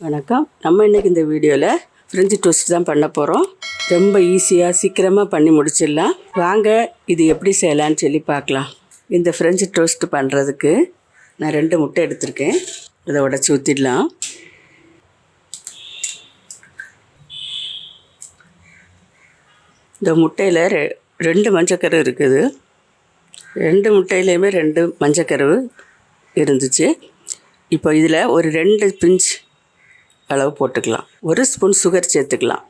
வணக்கம். நம்ம இன்றைக்கி இந்த வீடியோவில் ஃப்ரெஞ்சு டோஸ்ட் தான் பண்ண போகிறோம். ரொம்ப ஈஸியாக சீக்கிரமாக பண்ணி முடிச்சிடலாம். வாங்க இது எப்படி செய்யலான்னு சொல்லி பார்க்கலாம். இந்த ஃப்ரெஞ்சு டோஸ்ட் பண்ணுறதுக்கு நான் 2 முட்டை எடுத்திருக்கேன். இதை உடச்சி ஊற்றிடலாம். இந்த முட்டையில் 2 மஞ்சக்கரு இருக்குது. 2 முட்டையிலையுமே 2 மஞ்சக்கரு இருந்துச்சு. இப்போ இதில் ஒரு 2 பிஞ்ச் அளவு போட்டுக்கலாம். 1 ஸ்பூன் சுகர் சேர்த்துக்கலாம்.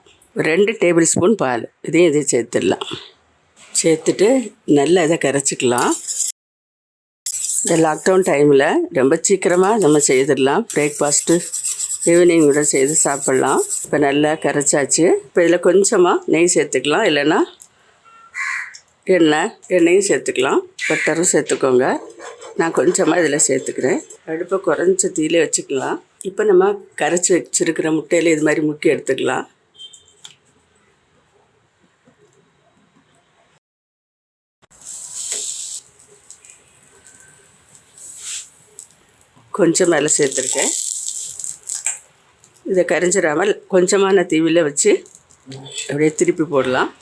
2 டேபிள் ஸ்பூன் பால் இதை சேர்த்துடலாம். சேர்த்துட்டு நல்லா இதை கரைச்சிக்கலாம். இந்த லாக்டவுன் டைமில் ரொம்ப சீக்கிரமாக நம்ம செய்திடலாம். பிரேக்ஃபாஸ்ட்டு ஈவினிங் கூட செய்து சாப்பிட்லாம். இப்போ நல்லா கரைச்சாச்சு. இப்போ இதில் கொஞ்சமாக நெய் சேர்த்துக்கலாம், இல்லைன்னா எண்ணெயும் சேர்த்துக்கலாம். பட்டரும் சேர்த்துக்கோங்க. நான் கொஞ்சமாக இதில் சேர்த்துக்கிறேன். அடுப்பை குறைஞ்ச தீயிலே வச்சுக்கலாம். இப்போ நம்ம கரைச்சி வச்சுருக்கிற முட்டையில் இது மாதிரி முக்கி எடுத்துக்கலாம். கொஞ்சம் மேலே சேர்த்துருக்கேன். இதை கரைஞ்சிடாமல் கொஞ்சமான தீவியில் வச்சு அப்படியே திருப்பி போடலாம்.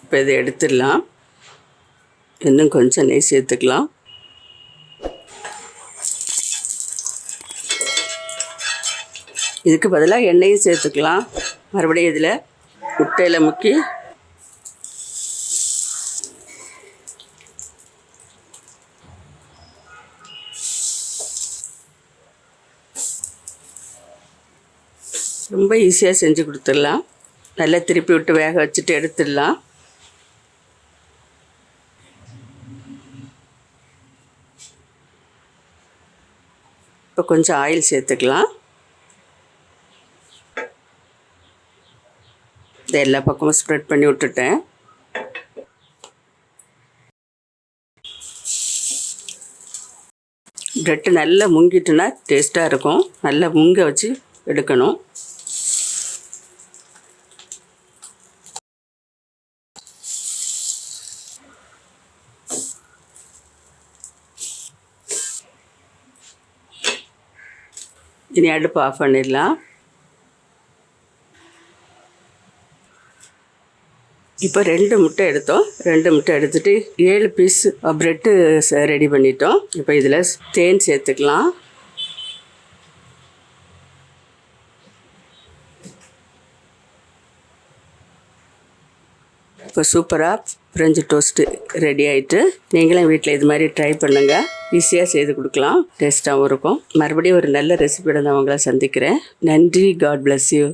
இப்போ இதை எடுத்துடலாம். இன்னும் கொஞ்சம் நெய் சேர்த்துக்கலாம். இதுக்கு பதிலாக எண்ணெயும் சேர்த்துக்கலாம். மறுபடியும் இதில் முட்டையில் முக்கி ரொம்ப ஈஸியாக செஞ்சு கொடுத்துடலாம். நல்லா திருப்பி விட்டு வேக வச்சுட்டு எடுத்துடலாம். இப்போ கொஞ்சம் ஆயில் சேர்த்துக்கலாம். இதை எல்லா பக்கமும் ஸ்ப்ரெட் பண்ணி விட்டுட்டேன். ப்ரெட்டு நல்லா முங்கிட்டுனா டேஸ்ட்டாக இருக்கும். நல்லா முங்க வச்சு எடுக்கணும். இனி அடுப்பு ஆஃப் பண்ணிடலாம். இப்போ 2 முட்டை எடுத்தோம். 2 முட்டை எடுத்துகிட்டு 7 பீஸ் ப்ரெட்டு ரெடி பண்ணிட்டோம். இப்போ இதில் தேன் சேர்த்துக்கலாம். இப்போ சூப்பராக ஃப்ரெஞ்சு டோஸ்ட்டு ரெடி ஆகிட்டு, நீங்களும் வீட்டில் இது மாதிரி ட்ரை பண்ணுங்கள். ஈஸியாக செய்து கொடுக்கலாம். டேஸ்ட்டாகவும் இருக்கும். மறுபடியும் ஒரு நல்ல ரெசிபியோட நான் உங்களை சந்திக்கிறேன். நன்றி. God bless you.